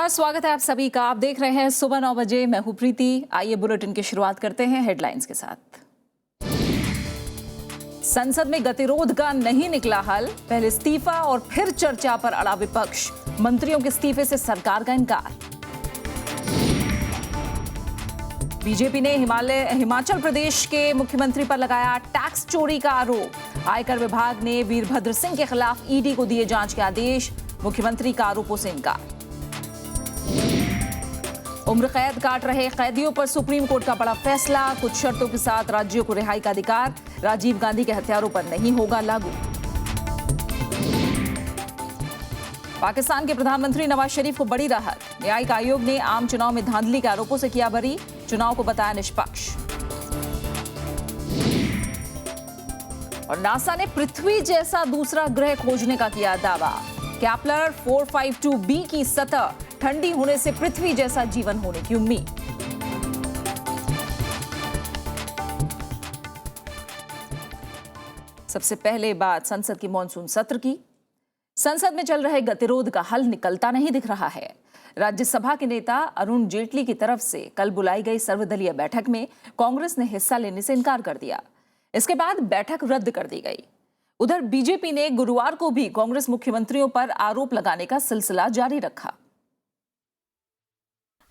नमस्कार, स्वागत है आप सभी का। आप देख रहे हैं सुबह 9 बजे। मैं हूं प्रीति। आइए बुलेटिन की शुरुआत करते हैं हेडलाइंस के साथ। संसद में गतिरोध का नहीं निकला हल, पहले इस्तीफा और फिर चर्चा पर अड़ा विपक्ष। मंत्रियों के इस्तीफे से सरकार का इनकार। बीजेपी ने हिमाचल प्रदेश के मुख्यमंत्री पर लगाया टैक्स चोरी का आरोप। आयकर विभाग ने वीरभद्र सिंह के खिलाफ ईडी को दिए जांच के आदेश। मुख्यमंत्री का आरोपों से इनकार। उम्र कैद काट रहे कैदियों पर सुप्रीम कोर्ट का बड़ा फैसला। कुछ शर्तों के साथ राज्यों को रिहाई का अधिकार। राजीव गांधी के हत्यारों पर नहीं होगा लागू। पाकिस्तान के प्रधानमंत्री नवाज शरीफ को बड़ी राहत। न्यायिक आयोग ने आम चुनाव में धांधली के आरोपों से किया बरी। चुनाव को बताया निष्पक्ष। और नासा ने पृथ्वी जैसा दूसरा ग्रह खोजने का किया दावा। केपलर 452b की सतह ठंडी होने से पृथ्वी जैसा जीवन होने की उम्मीद। सबसे पहले बात संसद की मॉनसून सत्र की। संसद में चल रहे गतिरोध का हल निकलता नहीं दिख रहा है। राज्यसभा के नेता अरुण जेटली की तरफ से कल बुलाई गई सर्वदलीय बैठक में कांग्रेस ने हिस्सा लेने से इनकार कर दिया। इसके बाद बैठक रद्द कर दी गई। उधर बीजेपी ने गुरुवार को भी कांग्रेस मुख्यमंत्रियों पर आरोप लगाने का सिलसिला जारी रखा।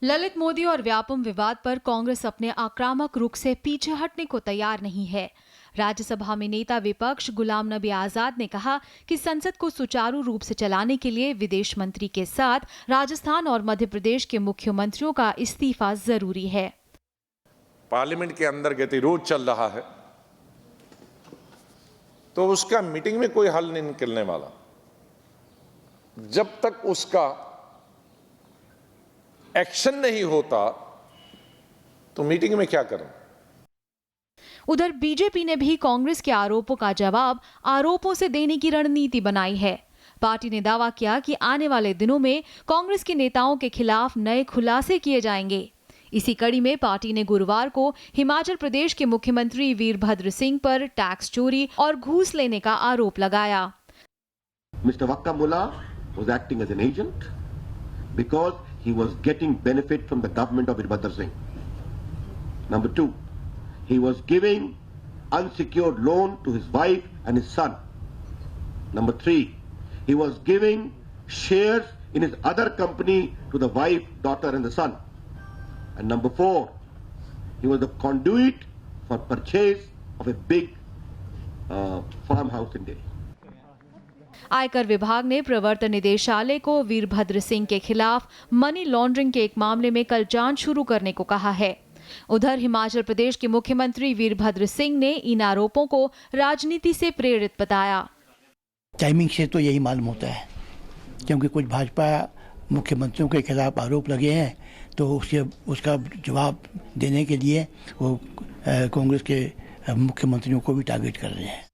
ललित मोदी और व्यापम विवाद पर कांग्रेस अपने आक्रामक रुख से पीछे हटने को तैयार नहीं है। राज्यसभा में नेता विपक्ष गुलाम नबी आजाद ने कहा कि संसद को सुचारू रूप से चलाने के लिए विदेश मंत्री के साथ राजस्थान और मध्य प्रदेश के मुख्यमंत्रियों का इस्तीफा जरूरी है। पार्लियामेंट के अंदर गतिरोध चल रहा है तो उसका मीटिंग में कोई हल नहीं निकलने वाला जब तक उसका एक्शन नहीं होता। तो मीटिंग में क्या करें? उधर बीजेपी ने भी कांग्रेस के आरोपों का जवाब आरोपों से देने की रणनीति बनाई है। पार्टी ने दावा किया कि आने वाले दिनों में कांग्रेस के नेताओं के खिलाफ नए खुलासे किए जाएंगे। इसी कड़ी में पार्टी ने गुरुवार को हिमाचल प्रदेश के मुख्यमंत्री वीरभद्र सिंह पर टैक्स चोरी और घूस लेने का आरोप लगाया। Mr. Wakka Mullah was acting as an agent because he was getting benefit from the government of Veerbhadra Singh. Number 2, he was giving unsecured loan to his wife and his son. Number 3, he was giving shares in his other company to the wife, daughter and the son. And number 4, he was the conduit for purchase of a big farmhouse in Delhi. आयकर विभाग ने प्रवर्तन निदेशालय को वीरभद्र सिंह के खिलाफ money laundering के एक मामले में कल जांच शुरू करने को कहा है। उधर हिमाचल प्रदेश के मुख्यमंत्री वीरभद्र सिंह ने इन आरोपों को राजनीति से प्रेरित बताया। टाइमिंग से तो यही मालूम होता है, क्योंकि कुछ भाजपा मुख्यमंत्रियों के खिलाफ आरोप लगे हैं तो उसका जवाब देने के लिए वो कांग्रेस के मुख्यमंत्रियों को भी टारगेट कर रहे हैं।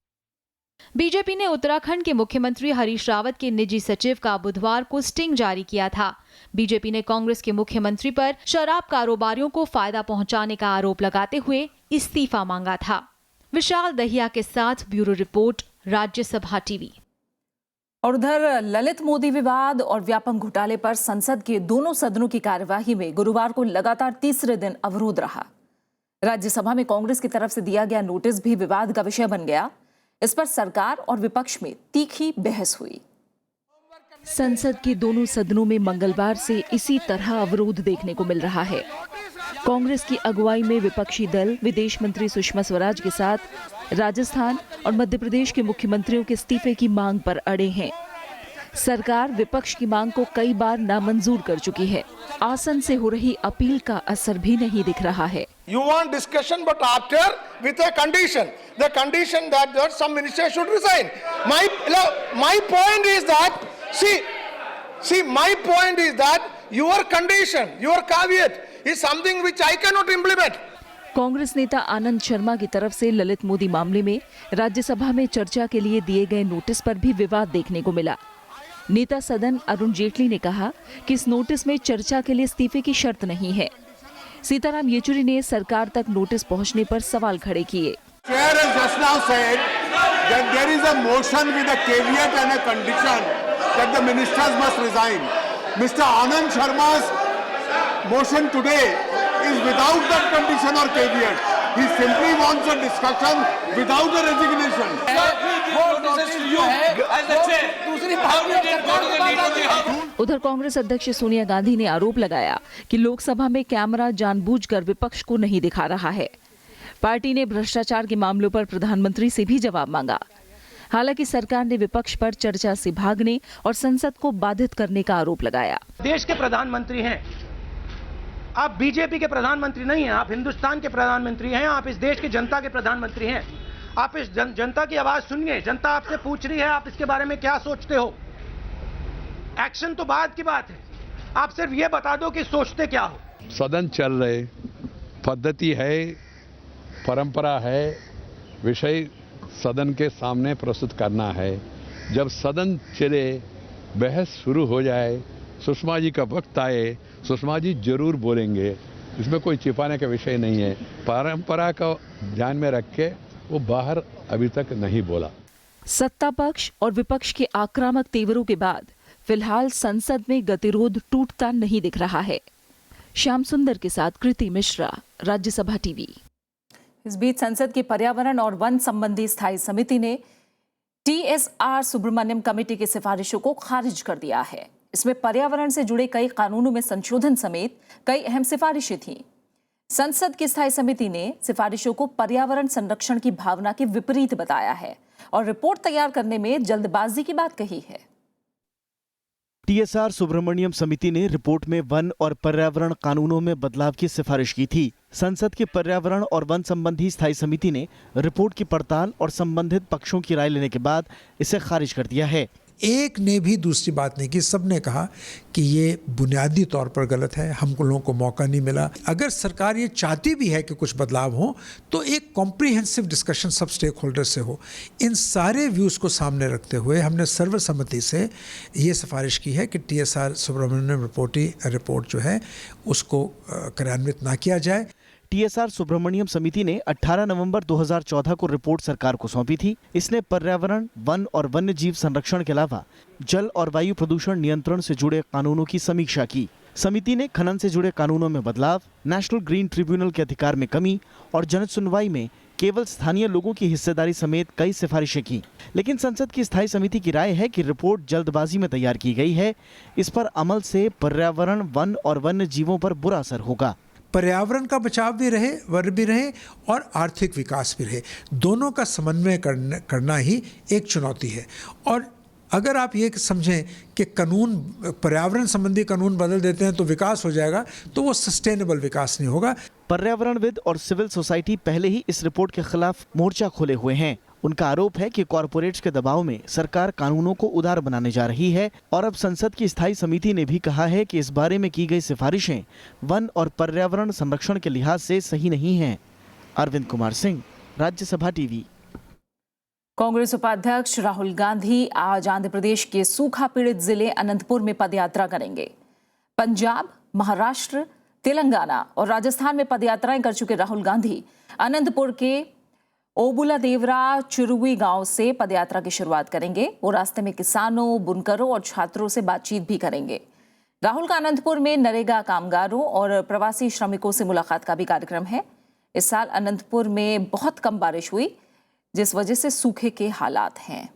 बीजेपी ने उत्तराखंड के मुख्यमंत्री हरीश रावत के निजी सचिव का बुधवार को स्टिंग जारी किया था। बीजेपी ने कांग्रेस के मुख्यमंत्री पर शराब कारोबारियों को फायदा पहुंचाने का आरोप लगाते हुए इस्तीफा मांगा था। विशाल दहिया के साथ ब्यूरो रिपोर्ट, राज्यसभा टीवी। और उधर ललित मोदी विवाद और व्यापम घोटाले पर संसद के दोनों सदनों की कार्यवाही में गुरुवार को लगातार तीसरे दिन अवरोध रहा। राज्यसभा में कांग्रेस की तरफ से दिया गया नोटिस भी विवाद का विषय बन गया। इस पर सरकार और विपक्ष में तीखी बहस हुई। संसद के दोनों सदनों में मंगलवार से इसी तरह अवरोध देखने को मिल रहा है। कांग्रेस की अगुवाई में विपक्षी दल विदेश मंत्री सुषमा स्वराज के साथ राजस्थान और मध्य प्रदेश के मुख्यमंत्रियों के इस्तीफे की मांग पर अड़े हैं। सरकार विपक्ष की मांग को कई बार नामंजूर कर चुकी है। आसन से हो रही अपील का असर भी नहीं दिख रहा है। You want discussion, but after with a condition. The condition that some minister should resign. My point is that my point is that your condition, your caveat is something which I cannot implement. Congress नेता आनंद शर्मा की तरफ से ललित मोदी मामले में राज्यसभा में चर्चा के लिए दिए गए नोटिस पर भी विवाद देखने को मिला। नेता सदन अरुण जेटली ने कहा कि इस नोटिस में चर्चा के लिए इस्तीफे की शर्त नहीं है। सीताराम येचुरी ने सरकार तक नोटिस पहुंचने पर सवाल खड़े किए। Mr. Anand Sharma's motion today is without that condition or caveat. He simply wants a discussion without a resignation. उधर कांग्रेस अध्यक्ष सोनिया गांधी ने आरोप लगाया कि लोकसभा में कैमरा जानबूझकर विपक्ष को नहीं दिखा रहा है। पार्टी ने भ्रष्टाचार के मामलों पर प्रधानमंत्री से भी जवाब मांगा। हालांकि सरकार ने विपक्ष पर चर्चा से भागने और संसद को बाधित करने का आरोप लगाया। देश के प्रधानमंत्री हैं, आप बीजेपी के प्रधानमंत्री नहीं हैं, आप हिंदुस्तान के प्रधानमंत्री हैं, आप इस देश की जनता के प्रधानमंत्री हैं। आप इस जनता की आवाज सुनिए, जनता आपसे पूछ रही है आप इसके बारे में क्या सोचते हो। एक्शन तो बाद की बात है, आप सिर्फ ये बता दो कि सोचते क्या हो। सदन चल रहे, पद्धति है, परंपरा है, विषय सदन के सामने प्रस्तुत करना है। जब सदन चले, बहस शुरू हो जाए, सुषमा जी का वक्त आए, सुषमा जी जरूर बोलेंगे, इसमें कोई छिपाने का विषय नहीं है। परंपरा को ध्यान में रख के वो बाहर अभी तक नहीं बोला। सत्ता पक्ष और विपक्ष के आक्रामक तेवरों के बाद फिलहाल संसद में गतिरोध टूटता नहीं दिख रहा है। श्याम सुंदर के साथ कृति मिश्रा, राज्यसभा टीवी। इस बीच संसद की पर्यावरण और वन संबंधी स्थायी समिति ने TSR सुब्रमण्यम कमेटी की सिफारिशों को खारिज कर दिया है। इसमें पर्यावरण से जुड़े कई कानूनों में संशोधन समेत कई अहम सिफारिशें थीं। संसद की स्थायी समिति ने सिफारिशों को पर्यावरण संरक्षण की भावना के विपरीत बताया है और रिपोर्ट तैयार करने में जल्दबाजी की बात कही है। TSR सुब्रमण्यम समिति ने रिपोर्ट में वन और पर्यावरण कानूनों में बदलाव की सिफारिश की थी। संसद की पर्यावरण और वन संबंधी स्थायी समिति ने रिपोर्ट की पड़ताल और संबंधित पक्षों की राय लेने के बाद इसे खारिज कर दिया है। एक ने भी दूसरी बात नहीं की, सबने कहा कि ये बुनियादी तौर पर गलत है, हम लोगों को मौका नहीं मिला। अगर सरकार ये चाहती भी है कि कुछ बदलाव हो तो एक कॉम्प्रिहेंसिव डिस्कशन सब स्टेक होल्डर से हो। इन सारे व्यूज़ को सामने रखते हुए हमने सर्वसम्मति से ये सिफारिश की है कि TSR सुब्रमण्यम रिपोर्ट जो है उसको कार्यान्वित ना किया जाए। TSR सुब्रमण्यम समिति ने 18 नवंबर 2014 को रिपोर्ट सरकार को सौंपी थी। इसने पर्यावरण, वन और वन्य जीव संरक्षण के अलावा जल और वायु प्रदूषण नियंत्रण से जुड़े कानूनों की समीक्षा की। समिति ने खनन से जुड़े कानूनों में बदलाव, नेशनल ग्रीन ट्रिब्यूनल के अधिकार में कमी और जन सुनवाई में केवल स्थानीय लोगों की हिस्सेदारी समेत कई सिफारिशें की। लेकिन संसद की स्थायी समिति की राय है कि रिपोर्ट जल्दबाजी में तैयार की गई है। इस पर अमल से पर्यावरण, वन और वन्य जीवों पर बुरा असर होगा। पर्यावरण का बचाव भी रहे, वन भी रहे और आर्थिक विकास भी रहे, दोनों का समन्वय करना ही एक चुनौती है। और अगर आप ये समझें कि कानून, पर्यावरण संबंधी कानून बदल देते हैं तो विकास हो जाएगा, तो वो सस्टेनेबल विकास नहीं होगा। पर्यावरणविद और सिविल सोसाइटी पहले ही इस रिपोर्ट के खिलाफ मोर्चा खोले हुए हैं। उनका आरोप है कि कॉरपोरेट्स के दबाव में सरकार कानूनों को उदार बनाने जा रही है और अब संसद की स्थायी समिति ने भी कहा है कि इस बारे में की गई सिफारिशें वन और पर्यावरण संरक्षण के लिहाज से सही नहीं हैं। अरविंद कुमार सिंह, राज्यसभा टीवी। कांग्रेस उपाध्यक्ष राहुल गांधी आज आंध्र प्रदेश के सूखा पीड़ित जिले अनंतपुर में पदयात्रा करेंगे। पंजाब, महाराष्ट्र, तेलंगाना और राजस्थान में पदयात्राएं कर चुके राहुल गांधी अनंतपुर के ओबुला देवरा चुरुवी गांव से पदयात्रा की शुरुआत करेंगे। वो रास्ते में किसानों, बुनकरों और छात्रों से बातचीत भी करेंगे। राहुल का अनंतपुर में नरेगा कामगारों और प्रवासी श्रमिकों से मुलाकात का भी कार्यक्रम है। इस साल अनंतपुर में बहुत कम बारिश हुई, जिस वजह से सूखे के हालात हैं।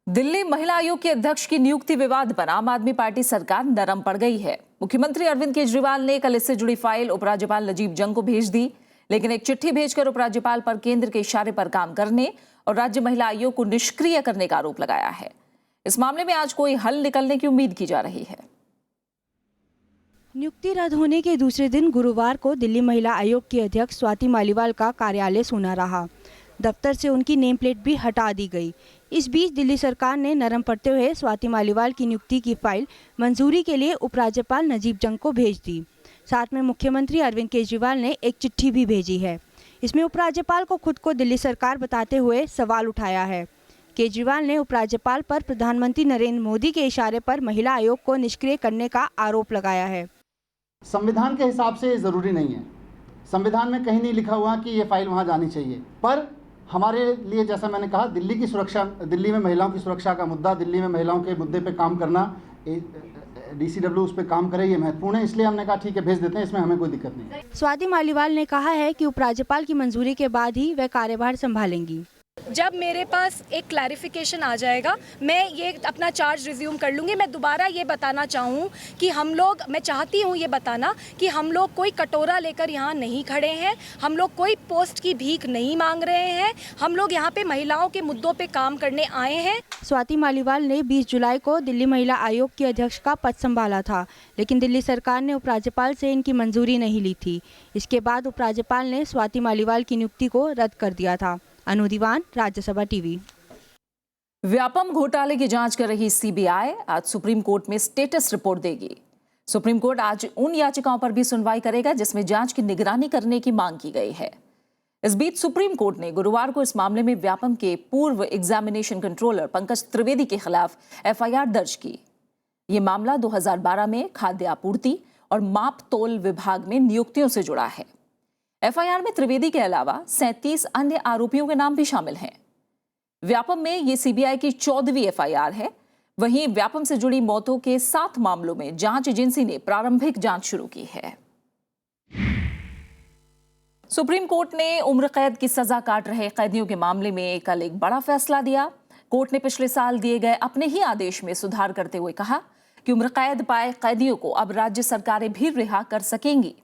दिल्ली महिला आयोग के अध्यक्ष की नियुक्ति विवाद पर आम आदमी पार्टी सरकार नरम पड़ गई है। मुख्यमंत्री अरविंद केजरीवाल ने कल इससे जुड़ी फाइल उपराज्यपाल नजीब जंग को भेज दी, लेकिन एक चिट्ठी भेजकर उपराज्यपाल पर केंद्र के इशारे पर काम करने और राज्य महिला आयोग को निष्क्रिय करने का आरोप लगाया है। इस मामले में आज कोई हल निकलने की उम्मीद की जा रही है। नियुक्ति रद्द होने के दूसरे दिन गुरुवार को दिल्ली महिला आयोग की अध्यक्ष स्वाति मालीवाल का कार्यालय सूना रहा। दफ्तर से उनकी नेम प्लेट भी हटा दी गई। इस बीच दिल्ली सरकार ने नरम पड़ते हुए स्वाति मालीवाल की नियुक्ति की फाइल मंजूरी के लिए उपराज्यपाल नजीब जंग को भेज दी। साथ में मुख्यमंत्री अरविंद केजरीवाल ने एक चिट्ठी भी भेजी है। इसमें उपराज्यपाल को खुद को दिल्ली सरकार बताते हुए सवाल उठाया है। केजरीवाल ने उपराज्यपाल पर प्रधानमंत्री नरेंद्र मोदी के इशारे पर महिला आयोग को निष्क्रिय करने का आरोप लगाया है। संविधान के हिसाब से ये ज़रूरी नहीं है। संविधान में कहीं नहीं लिखा हुआ कि ये फाइल वहाँ जानी चाहिए, पर हमारे लिए जैसा मैंने कहा दिल्ली की सुरक्षा, दिल्ली में महिलाओं की सुरक्षा का मुद्दा, दिल्ली में महिलाओं के मुद्दे पे काम करना, DCW उस पर काम करे, ये महत्वपूर्ण है। इसलिए हमने कहा ठीक है भेज देते हैं, इसमें हमें कोई दिक्कत नहीं। स्वाति मालीवाल ने कहा है कि उपराज्यपाल की मंजूरी के बाद ही वह कार्यभार संभालेंगी। जब मेरे पास एक क्लैरिफिकेशन आ जाएगा मैं ये अपना चार्ज रिज्यूम कर लूँगी। मैं दोबारा ये बताना चाहूँ कि मैं चाहती हूँ ये बताना कि हम लोग कोई कटोरा लेकर यहाँ नहीं खड़े हैं, हम लोग कोई पोस्ट की भीख नहीं मांग रहे हैं, हम लोग यहाँ पे महिलाओं के मुद्दों पे काम करने आए हैं। स्वाति मालीवाल ने 20 जुलाई को दिल्ली महिला आयोग की अध्यक्ष का पद संभाला था, लेकिन दिल्ली सरकार ने उपराज्यपाल से इनकी मंजूरी नहीं ली थी। इसके बाद उपराज्यपाल ने स्वाति मालीवाल की नियुक्ति को रद्द कर दिया था। अनु दीवान, राज्यसभा टीवी। व्यापम घोटाले की जांच कर रही सीबीआई आज सुप्रीम कोर्ट में स्टेटस रिपोर्ट देगी। सुप्रीम कोर्ट आज उन याचिकाओं पर भी सुनवाई करेगा जिसमें जांच की निगरानी करने की मांग की गई है। इस बीच सुप्रीम कोर्ट ने गुरुवार को इस मामले में व्यापम के पूर्व एग्जामिनेशन कंट्रोलर पंकज त्रिवेदी के खिलाफ एफआईआर दर्ज की। ये मामला 2012 में खाद्य आपूर्ति और माप तोल विभाग में नियुक्तियों से जुड़ा है। एफआईआर में त्रिवेदी के अलावा 37 अन्य आरोपियों के नाम भी शामिल हैं। व्यापम में ये सीबीआई की 14वीं एफआईआर है। वहीं व्यापम से जुड़ी मौतों के 7 मामलों में जांच एजेंसी ने प्रारंभिक जांच शुरू की है। सुप्रीम कोर्ट ने उम्र कैद की सजा काट रहे कैदियों के मामले में कल एक बड़ा फैसला दिया। कोर्ट ने पिछले साल दिए गए अपने ही आदेश में सुधार करते हुए कहा कि उम्र कैद पाए कैदियों को अब राज्य सरकारें भी रिहा कर सकेंगी।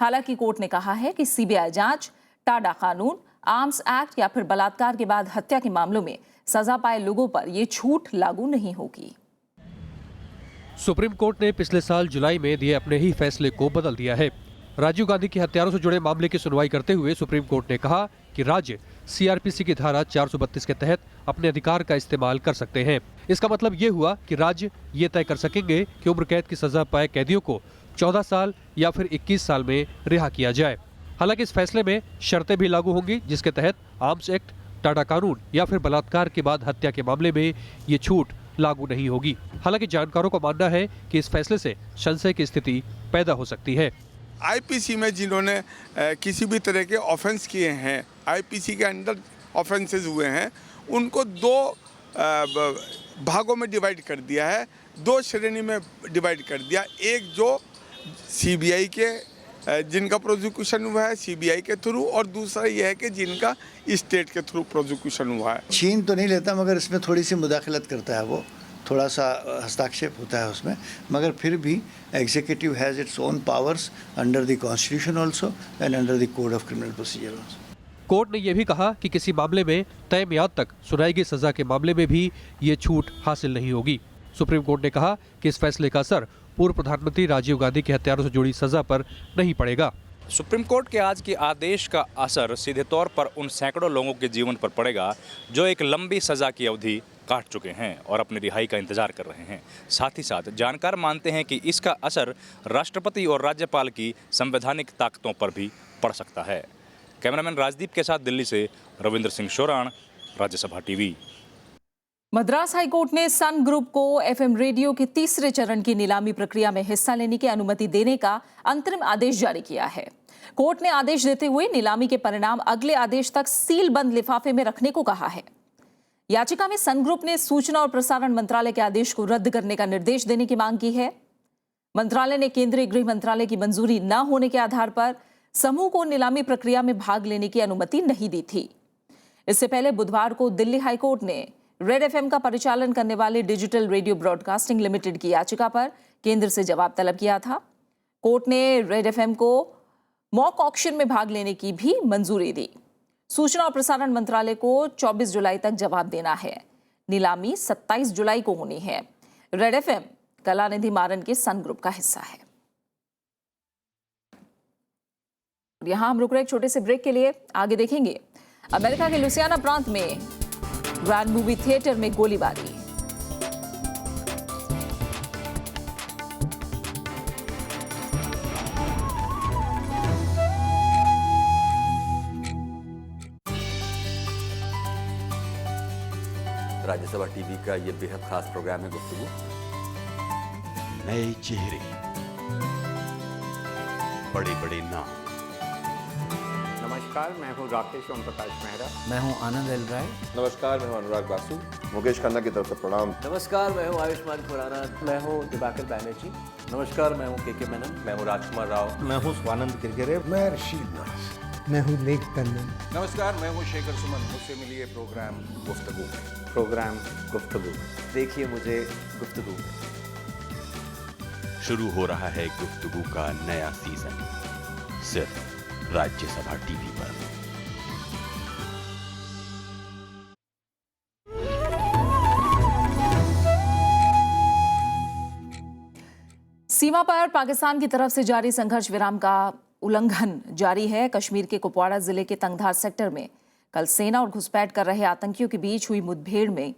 हालांकि कोर्ट ने कहा है कि सीबीआई जांच, टाडा कानून, आर्म्स एक्ट या फिर बलात्कार के बाद हत्या के मामलों में सजा पाए लोगों पर यह छूट लागू नहीं होगी। सुप्रीम कोर्ट ने पिछले साल जुलाई में दिए अपने ही फैसले को बदल दिया है। राजीव गांधी की हत्यारों से जुड़े मामले की सुनवाई करते हुए सुप्रीम कोर्ट ने कहा कि राज्य सीआरपीसी की धारा 432 के तहत अपने अधिकार का इस्तेमाल कर सकते हैं। इसका मतलब ये हुआ कि राज्य ये तय कर सकेंगे कि उम्र कैद की सजा पाए कैदियों को 14 साल या फिर 21 साल में रिहा किया जाए। हालांकि इस फैसले में शर्तें भी लागू होंगी जिसके तहत आर्म्स एक्ट, टाडा कानून या फिर बलात्कार के बाद हत्या के मामले में ये छूट लागू नहीं होगी। हालांकि जानकारों का मानना है कि इस फैसले से संशय की स्थिति पैदा हो सकती है। आईपीसी में जिन्होंने किसी भी तरह के ऑफेंस किए हैं, आईपीसी के अंदर ऑफेंसेस हुए हैं, उनको 2 भागों में डिवाइड कर दिया है, 2 श्रेणी में डिवाइड कर दिया। एक जो सीबीआई के जिनका प्रोसिक्यूशन हुआ है सीबीआई के थ्रू, और दूसरा यह है कि जिनका स्टेट के थ्रू प्रोसिक्यूशन हुआ है। छीन तो नहीं लेता मगर इसमें थोड़ी सी मुदाखलत करता है, वो थोड़ा सा हस्तक्षेप होता है उसमें, मगर फिर भी executive has its own powers under the constitution also and under the code of criminal procedure also. Court ने यह भी कहा कि किसी मामले में तय मियाद तक सुनाई गई सजा के मामले में भी ये छूट हासिल नहीं होगी। सुप्रीम कोर्ट ने कहा कि इस फैसले का असर पूर्व प्रधानमंत्री राजीव गांधी के हत्यारों से जुड़ी सजा पर नहीं पड़ेगा। सुप्रीम कोर्ट के आज के आदेश का असर सीधे तौर पर उन सैकड़ों लोगों के जीवन पर पड़ेगा जो एक लंबी सजा की अवधि काट चुके हैं और अपनी रिहाई का इंतजार कर रहे हैं। साथ ही साथ जानकार मानते हैं कि इसका असर राष्ट्रपति और राज्यपाल की संवैधानिक ताकतों पर भी पड़ सकता है। कैमरामैन राजदीप के साथ दिल्ली से रविंद्र सिंह शोराण, राज्यसभा टीवी। मद्रास हाईकोर्ट ने सन ग्रुप को एफएम रेडियो के तीसरे चरण की नीलामी प्रक्रिया में हिस्सा लेने की अनुमति देने का अंतरिम आदेश जारी किया है। कोर्ट ने आदेश देते हुए नीलामी के परिणाम अगले आदेश तक सील बंद लिफाफे में रखने को कहा है। याचिका में सन ग्रुप ने सूचना और प्रसारण मंत्रालय के आदेश को रद्द करने का निर्देश देने की मांग की है। मंत्रालय ने केंद्रीय गृह मंत्रालय की मंजूरी न होने के आधार पर समूह को नीलामी प्रक्रिया में भाग लेने की अनुमति नहीं दी थी। इससे पहले बुधवार को दिल्ली हाईकोर्ट ने रेड एफएम का परिचालन करने वाले डिजिटल रेडियो ब्रॉडकास्टिंग लिमिटेड की याचिका पर केंद्र से जवाब तलब किया था। कोर्ट ने रेड एफएम को मॉक ऑक्शन में भाग लेने की भी मंजूरी दी। सूचना और प्रसारण मंत्रालय को 24 जुलाई तक जवाब देना है। नीलामी 27 जुलाई को होनी है। रेड एफएम कलानिधि मारन के सन ग्रुप का हिस्सा है। यहां हम रुक रहे एक छोटे से ब्रेक के लिए। आगे देखेंगे अमेरिका के लुसियाना प्रांत में ग्रैंड मूवी थिएटर में गोलीबारी। राज्यसभा टीवी का ये बेहद खास प्रोग्राम है गुफ्तगू। नए चेहरे, बड़े बड़े नाम, नमस्कार, मैं हूँ राकेश ओम प्रकाश मेहरा। मैं हूँ आनंद एल राय। नमस्कार, मैं हूँ अनुराग बासु। मुकेश खन्ना की तरफ से प्रणाम। नमस्कार, मैं हूँ आयुष्मान खुराना। मैं हूँ दिवाकर बैनर्जी। नमस्कार, मैं हूँ के मेनन। मैं हूँ राजकुमार राव। मैं हूँ स्वानंद किरकिरे। मैं रशीद नाज। मैं हूँ लेख टंडन। नमस्कार, मैं हूँ शेखर सुमन। मुझसे मिलिए प्रोग्राम गुफ्तगू। देखिए मुझे गुफ्तगू। शुरू हो रहा है गुफ्तगू का नया सीजन, सिर्फ राज्यसभा टीवी पर। सीमा पर पाकिस्तान की तरफ से जारी संघर्ष विराम का उल्लंघन जारी है। कश्मीर के कुपवाड़ा जिले के तंगधार सेक्टर में कल सेना और घुसपैठ कर रहे आतंकियों के बीच हुई मुठभेड़ में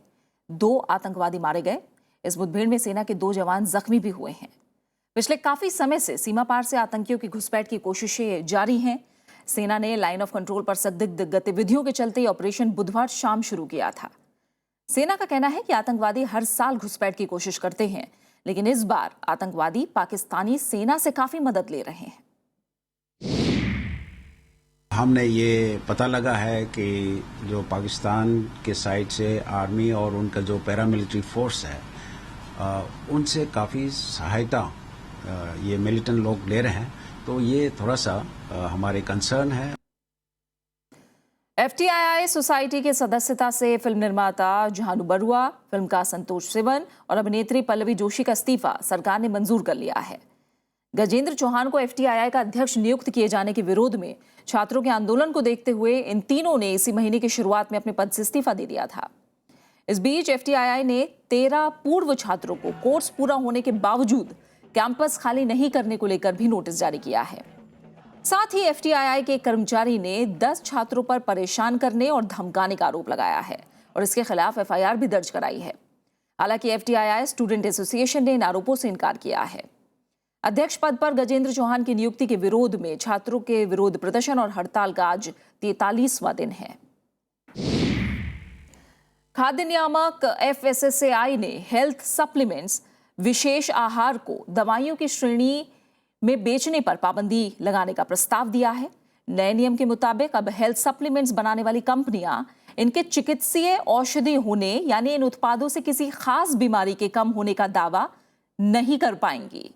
2 आतंकवादी मारे गए। इस मुठभेड़ में सेना के 2 जवान जख्मी भी हुए हैं। पिछले काफी समय से सीमा पार से आतंकियों की घुसपैठ की कोशिशें जारी हैं। सेना ने लाइन ऑफ कंट्रोल पर संदिग्ध गतिविधियों के चलते ऑपरेशन बुधवार शाम शुरू किया था। सेना का कहना है कि आतंकवादी हर साल घुसपैठ की कोशिश करते हैं, लेकिन इस बार आतंकवादी पाकिस्तानी सेना से काफी मदद ले रहे हैं। हमने ये पता लगा है कि जो पाकिस्तान के साइड से आर्मी और उनका जो पैरामिलिट्री फोर्स है उनसे काफ़ी सहायता ये मिलिटेंट लोग ले रहे हैं, तो ये थोड़ा सा हमारे कंसर्न है। FTII सोसाइटी के सदस्यता से फिल्म निर्माता जहानू बरुआ, फिल्मकार संतोष सिवन और अभिनेत्री पल्लवी जोशी का इस्तीफा सरकार ने मंजूर कर लिया है। गजेंद्र चौहान को FTII का अध्यक्ष नियुक्त किए जाने के विरोध में छात्रों के आंदोलन को देखते हुए इन तीनों ने इसी महीने की शुरुआत में अपने पद से इस्तीफा दे दिया था। इस बीच FTII ने 13 पूर्व छात्रों को कोर्स पूरा होने के बावजूद कैंपस खाली नहीं करने को लेकर भी नोटिस जारी किया है। साथ ही FTII के कर्मचारी ने 10 छात्रों पर परेशान करने और धमकाने का आरोप लगाया है और इसके खिलाफ FIR भी दर्ज कराई है। हालांकि FTII स्टूडेंट एसोसिएशन ने इन आरोपों से इनकार किया है। अध्यक्ष पद पर गजेंद्र चौहान की नियुक्ति के विरोध में छात्रों के विरोध प्रदर्शन और हड़ताल का आज 43वां दिन है। खाद्य नियामक FSSAI ने हेल्थ सप्लीमेंट्स विशेष आहार को दवाइयों की श्रेणी में बेचने पर पाबंदी लगाने का प्रस्ताव दिया है। नए नियम के मुताबिक अब हेल्थ सप्लीमेंट्स बनाने वाली कंपनियां इनके चिकित्सीय औषधि होने यानी इन उत्पादों से किसी खास बीमारी के कम होने का दावा नहीं कर पाएंगी।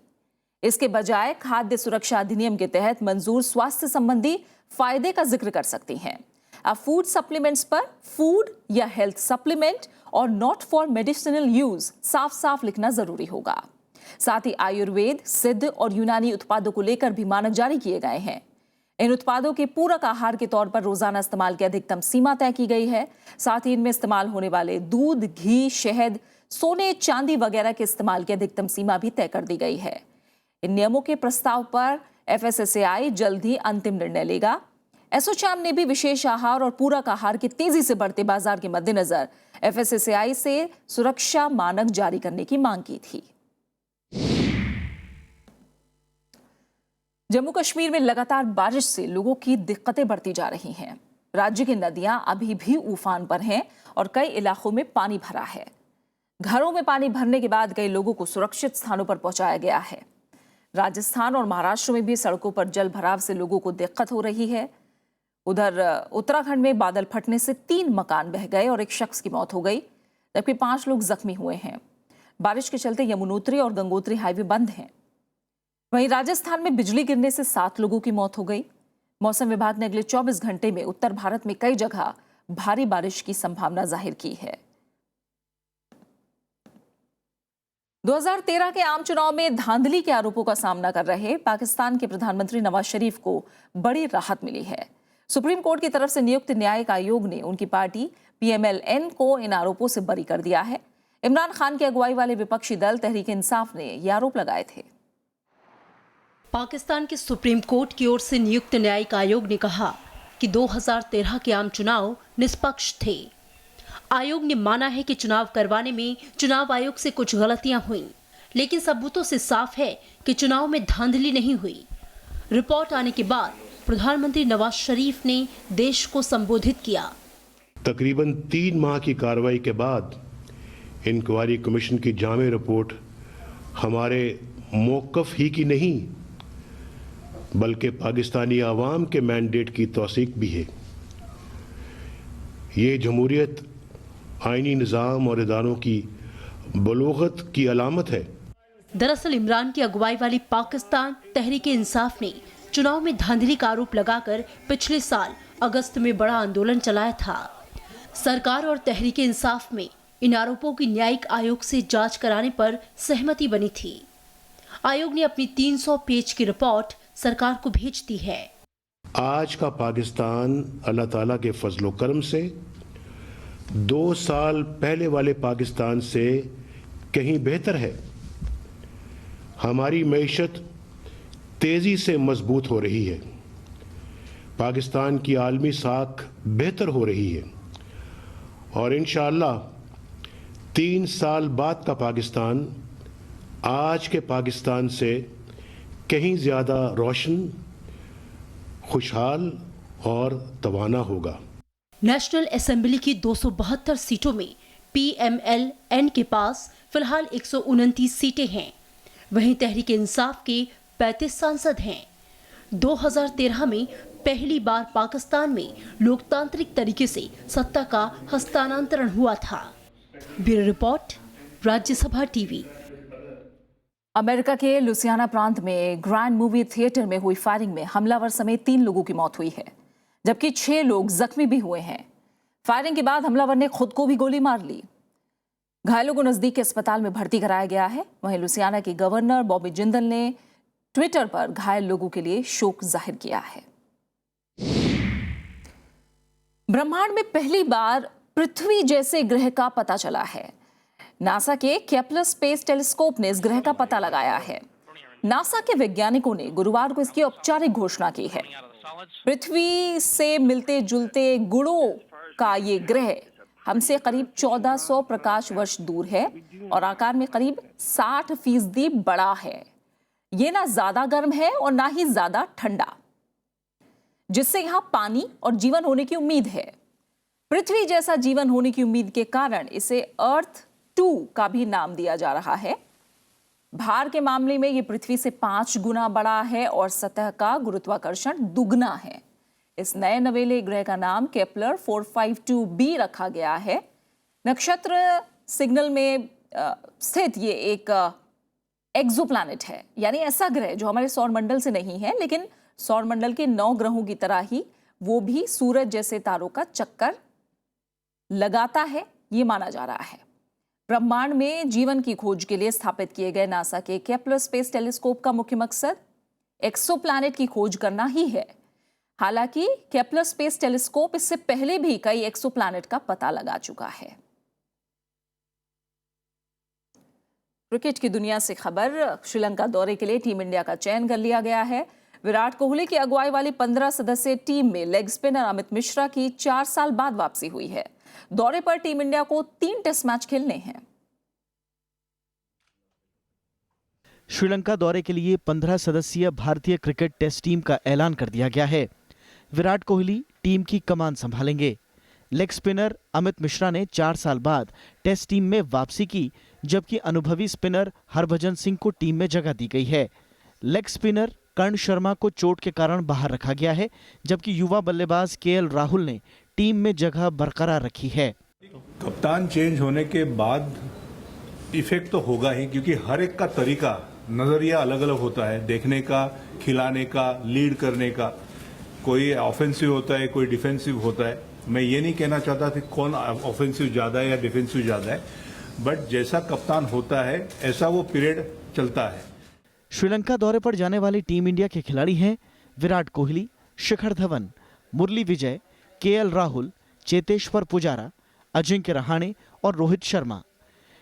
इसके बजाय खाद्य सुरक्षा अधिनियम के तहत मंजूर स्वास्थ्य संबंधी फायदे का जिक्र कर सकती हैं। अब फूड सप्लीमेंट्स पर फूड या हेल्थ सप्लीमेंट और नॉट फॉर मेडिसिनल यूज साफ साफ लिखना जरूरी होगा। साथ ही आयुर्वेद, सिद्ध और यूनानी उत्पादों को लेकर भी मानक जारी किए गए हैं। इन उत्पादों के पूरक आहार के तौर पर रोजाना इस्तेमाल की अधिकतम सीमा तय की गई है। साथ ही इनमें इस्तेमाल होने वाले दूध, घी, शहद, सोने, चांदी वगैरह के इस्तेमाल की अधिकतम सीमा भी तय कर दी गई है। इन नियमों के प्रस्ताव पर FSSAI जल्द ही अंतिम निर्णय लेगा। एसोचैम ने भी विशेष आहार और पूरक आहार के तेजी से बढ़ते बाजार के मद्देनजर FSSAI से सुरक्षा मानक जारी करने की मांग की थी। जम्मू कश्मीर में लगातार बारिश से लोगों की दिक्कतें बढ़ती जा रही हैं। राज्य की नदियां अभी भी उफान पर हैं और कई इलाकों में पानी भरा है। घरों में पानी भरने के बाद कई लोगों को सुरक्षित स्थानों पर पहुंचाया गया है। राजस्थान और महाराष्ट्र में भी सड़कों पर जल भराव से लोगों को दिक्कत हो रही है। उधर उत्तराखंड में बादल फटने से 3 मकान बह गए और एक शख्स की मौत हो गई, जबकि 5 लोग जख्मी हुए हैं। बारिश के चलते यमुनोत्री और गंगोत्री हाईवे बंद हैं। वहीं राजस्थान में बिजली गिरने से 7 लोगों की मौत हो गई। मौसम विभाग ने अगले 24 घंटे में उत्तर भारत में कई जगह भारी बारिश की संभावना जाहिर की है। 2013 के आम चुनाव में धांधली के आरोपों का सामना कर रहे पाकिस्तान के प्रधानमंत्री नवाज शरीफ को बड़ी राहत मिली है। सुप्रीम कोर्ट की तरफ से नियुक्त न्यायिक आयोग ने उनकी पार्टी PMLN को इन आरोपों से बरी कर दिया है। इमरान खान की अगुवाई वाले विपक्षी दल तहरीक इंसाफ ने ये आरोप लगाए थे। पाकिस्तान के सुप्रीम कोर्ट की ओर से नियुक्त न्यायिक आयोग ने कहा कि 2013 के आम चुनाव निष्पक्ष थे। आयोग ने माना है कि चुनाव करवाने में चुनाव आयोग से कुछ गलतियां हुई, लेकिन सबूतों से साफ है कि चुनाव में धांधली नहीं हुई। रिपोर्ट आने के बाद प्रधानमंत्री नवाज शरीफ ने देश को संबोधित किया। तकरीबन 3 माह की कार्रवाई के बाद इंक्वायरी कमीशन की जामे रिपोर्ट हमारे मौक़िफ़ ही की नहीं बल्कि पाकिस्तानी आवाम के मैंडेट की तौसीक भी है। ये जमहूरियत आईनी निज़ाम और इदारों की बलूगत की अलामत है। दरअसल इमरान की अगुवाई वाली पाकिस्तान तहरीक-ए-इंसाफ ने चुनाव में धांधली का आरोप लगाकर पिछले साल अगस्त में बड़ा आंदोलन चलाया था। सरकार और तहरीक-ए-इंसाफ में इन आरोपों की न्यायिक आयोग से जांच कराने पर सहमति बनी थी। आयोग ने अपनी 300 पेज की रिपोर्ट सरकार को भेज दी है। आज का पाकिस्तान अल्लाह ताला के फजलो करम से 2 साल पहले वाले पाकिस्तान से कहीं बेहतर है। हमारी मईशत तेजी से मजबूत हो रही है। पाकिस्तान की आलमी साख बेहतर हो रही है और इंशाअल्लाह 3 साल बाद का पाकिस्तान आज के पाकिस्तान से कहीं ज़्यादा रोशन, खुशहाल और तवाना होगा। नेशनल असेंबली की 272 सीटों में PMLN के पास फिलहाल 129 सीटें हैं। वहीं तहरीक-ए-इंसाफ के 35 सांसद हैं। 2013 में पहली बार पाकिस्तान में लोकतांत्रिक तरीके से सत्ता का हस्तांतरण हुआ था। Bureau report, Rajya Sabha TV. America के लुसियाना प्रांत में ग्रैंड मूवी थिएटर में हुई फायरिंग में हमलावर समेत 3 लोगों की मौत हुई है, जबकि 6 लोग जख्मी भी हुए हैं। फायरिंग के बाद हमलावर ने खुद को भी गोली मार ली। घायलों को नजदीक के अस्पताल में भर्ती कराया गया है। वहीं लुसियाना के गवर्नर बॉबी जिंदल ने ट्विटर पर घायल लोगों के लिए शोक जाहिर किया है। ब्रह्मांड में पहली बार पृथ्वी जैसे ग्रह का पता चला है। नासा के केपलर स्पेस टेलीस्कोप ने इस ग्रह का पता लगाया है। नासा के वैज्ञानिकों ने गुरुवार को इसकी औपचारिक घोषणा की है। पृथ्वी से मिलते जुलते गुणों का ये ग्रह हमसे करीब 1400 प्रकाश वर्ष दूर है और आकार में करीब 60% बड़ा है। ये ना ज्यादा गर्म है और ना ही ज्यादा ठंडा, जिससे यहां पानी और जीवन होने की उम्मीद है। पृथ्वी जैसा जीवन होने की उम्मीद के कारण इसे अर्थ 2 का भी नाम दिया जा रहा है। भार के मामले में यह पृथ्वी से 5 गुना बड़ा है और सतह का गुरुत्वाकर्षण दुगना है। इस नए नवेले ग्रह का नाम केपलर 452b रखा गया है। नक्षत्र सिग्नल में स्थित ये एक एक्सोप्लैनेट है, यानी ऐसा ग्रह जो हमारे सौरमंडल से नहीं है, लेकिन सौरमंडल के 9 ग्रहों की तरह ही वो भी सूरज जैसे तारों का चक्कर लगाता है, ये माना जा रहा है। ब्रह्मांड में जीवन की खोज के लिए स्थापित किए गए नासा के केपलर स्पेस टेलीस्कोप का मुख्य मकसद एक्सोप्लैनेट की खोज करना ही है। हालांकि केपलर स्पेस टेलीस्कोप इससे पहले भी कई एक्सोप्लैनेट का पता लगा चुका है। क्रिकेट की दुनिया से खबर, श्रीलंका दौरे के लिए टीम इंडिया का चयन कर लिया गया है। विराट कोहली की अगुवाई वाली 15 सदस्यीय टीम में लेग स्पिनर अमित मिश्रा की 4 साल बाद वापसी हुई है। दौरे पर टीम इंडिया को 3 टेस्ट मैच खेलने हैं। श्रीलंका दौरे के लिए 15 सदस्यीय भारतीय क्रिकेट टेस्ट टीम का ऐलान कर दिया गया है। विराट कोहली टीम की कमान संभालेंगे। लेग स्पिनर अमित मिश्रा ने 4 साल बाद टेस्ट टीम में वापसी की, जबकि अनुभवी स्पिनर हरभजन सिंह को टीम में जगह दी गई है। लेग स्पिनर कर्ण शर्मा को चोट के कारण बाहर रखा गया है, जबकि युवा बल्लेबाज केएल राहुल ने टीम में जगह बरकरार रखी है। कप्तान चेंज होने के बाद इफेक्ट तो होगा ही, क्योंकि हर एक का तरीका, नजरिया अलग अलग होता है, देखने का, खिलाने का, लीड करने का। कोई ऑफेंसिव होता है, कोई डिफेंसिव होता है। मैं ये नहीं कहना चाहता कि कौन ऑफेंसिव ज्यादा है या डिफेंसिव ज्यादा है, बट जैसा कप्तान होता है ऐसा वो पीरियड चलता है। श्रीलंका दौरे पर जाने वाली टीम इंडिया के खिलाड़ी हैं विराट कोहली, शिखर धवन, मुरली विजय, केएल राहुल, चेतेश्वर पुजारा, अजिंक्य रहाणे और रोहित शर्मा।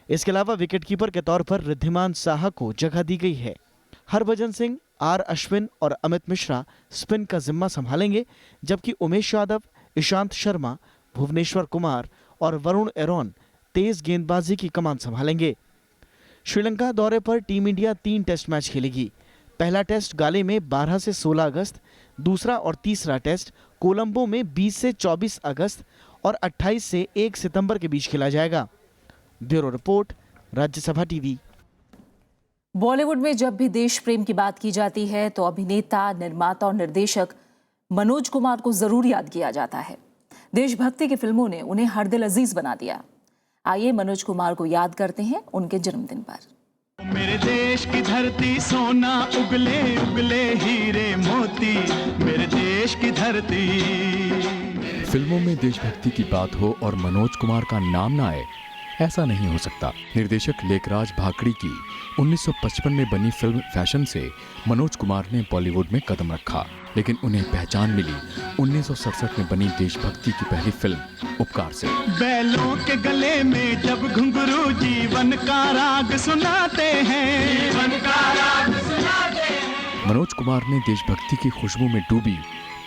इसके अलावा विकेटकीपर के तौर पर रिद्धिमान साहा को जगह दी गई है। हरभजन सिंह, आर अश्विन और अमित मिश्रा स्पिन का जिम्मा संभालेंगे, जबकि उमेश यादव, ईशांत शर्मा, भुवनेश्वर कुमार और वरुण एरोन तेज गेंदबाजी की कमान संभालेंगे। श्रीलंका दौरे पर टीम इंडिया 3 टेस्ट मैच खेलेगी। पहला टेस्ट गाले में 12 से 16 अगस्त, दूसरा और तीसरा टेस्ट कोलंबो में 20 से 24 अगस्त और 28 से 1 सितंबर के बीच खेला जाएगा। Bureau report, Rajya Sabha TV. Bollywood में जब भी देश प्रेम की बात की जाती है तो अभिनेता, निर्माता और निर्देशक मनोज कुमार को जरूर याद किया जाता है। देशभक्ति की फिल्मों ने उन्हें हर दिल अजीज बना दिया। आइए मनोज कुमार को याद करते हैं उनके जन्मदिन पर। मेरे देश की धरती सोना उगले उगले हीरे मोती, मेरे देश की धरती। फिल्मों में देशभक्ति की बात हो और मनोज कुमार का नाम ना आए, ऐसा नहीं हो सकता। निर्देशक लेखराज भाकड़ी की 1955 में बनी फिल्म फैशन से मनोज कुमार ने बॉलीवुड में कदम रखा, लेकिन उन्हें पहचान मिली 1967 में बनी देशभक्ति की पहली फिल्म उपकार से। बैलों के गले में जब घुंघरू जीवन का राग सुनाते हैं, जीवन का राग सुनाते हैं। मनोज कुमार ने देशभक्ति की खुशबू में डूबी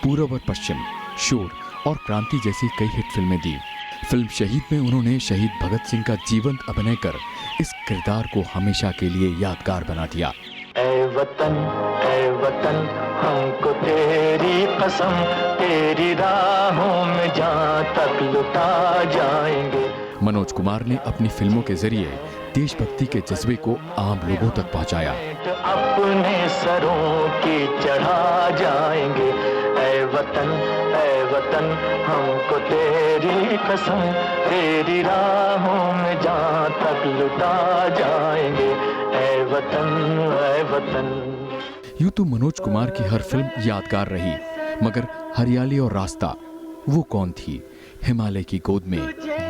पूरब और पश्चिम, शोर और क्रांति जैसी कई हिट फिल्में दी। फिल्म शहीद में उन्होंने शहीद भगत सिंह का जीवंत अभिनय कर इस किरदार को हमेशा के लिए यादगार बना दिया। ऐ वतन हमको तेरी कसम, तेरी राहों में जहाँ तक लुटा जाएंगे। मनोज कुमार ने अपनी फिल्मों के जरिए देशभक्ति के जज्बे को आम लोगों तक पहुंचाया। अपने सरों की चढ़ा जाएंगे। ऐ वतन हमको तेरी कसम, तेरी राहों में जहाँ तक लुटा जाएंगे। ऐ वतन। यूं तो मनोज कुमार की हर फिल्म यादगार रही, मगर हरियाली और रास्ता वो कौन थी? हिमालय की गोद में,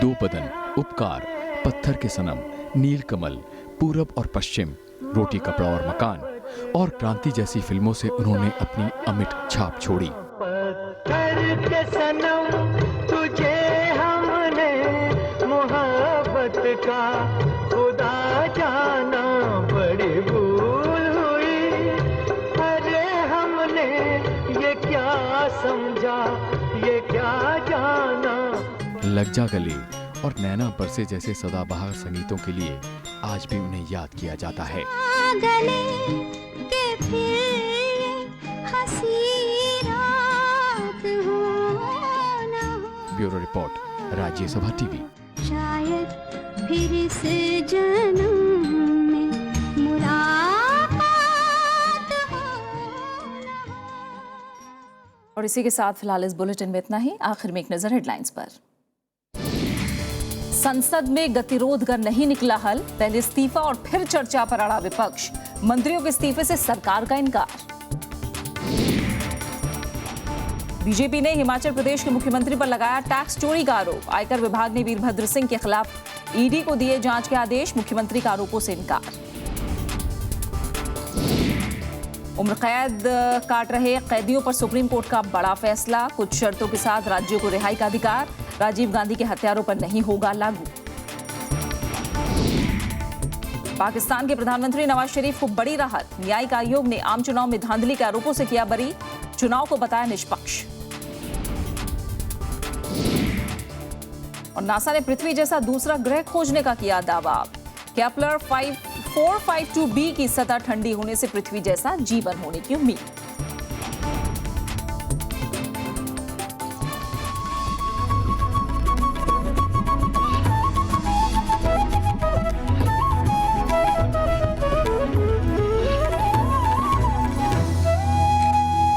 दो बदन, उपकार, पत्थर के सनम, नील कमल, पूरब और पश्चिम, रोटी कपड़ा और मकान और क्रांति जैसी फिल्मों से उन्होंने अपनी अमिट छाप छोड़ी। पत्थर के सनम तुझे हमने मोहब्बत का खुदा जाना, बड़ी भूल हुई। अरे हमने ये क्या समझा, ये क्या जाना। लग जा गले और नैना बरसे जैसे सदाबहार संगीतों के लिए आज भी उन्हें याद किया जाता है। गले के फिर हंसी रात हो ना हो। Bureau report, Rajya Sabha TV. शायद फिर इस जन्म में मुलाकात हो ना हो। और इसी के साथ फिलहाल इस बुलेटिन में इतना ही। आखिर में एक नजर हेडलाइंस पर। संसद में गतिरोध का नहीं निकला हल, पहले इस्तीफा और फिर चर्चा पर अड़ा विपक्ष। मंत्रियों के इस्तीफे से सरकार का इनकार। बीजेपी ने हिमाचल प्रदेश के मुख्यमंत्री पर लगाया टैक्स चोरी का आरोप। आयकर विभाग ने वीरभद्र सिंह के खिलाफ ईडी को दिए जांच के आदेश, मुख्यमंत्री का आरोपों से इनकार। उम्र कैद काट रहे कैदियों पर सुप्रीम कोर्ट का बड़ा फैसला, कुछ शर्तों के साथ राज्यों को रिहाई का अधिकार, राजीव गांधी के हत्यारों पर नहीं होगा लागू। पाकिस्तान के प्रधानमंत्री नवाज शरीफ को बड़ी राहत, न्यायिक आयोग ने आम चुनाव में धांधली के आरोपों से किया बरी, चुनाव को बताया निष्पक्ष। और नासा ने पृथ्वी जैसा दूसरा ग्रह खोजने का किया दावा, केपलर 452b की सतह ठंडी होने से पृथ्वी जैसा जीवन होने की उम्मीद।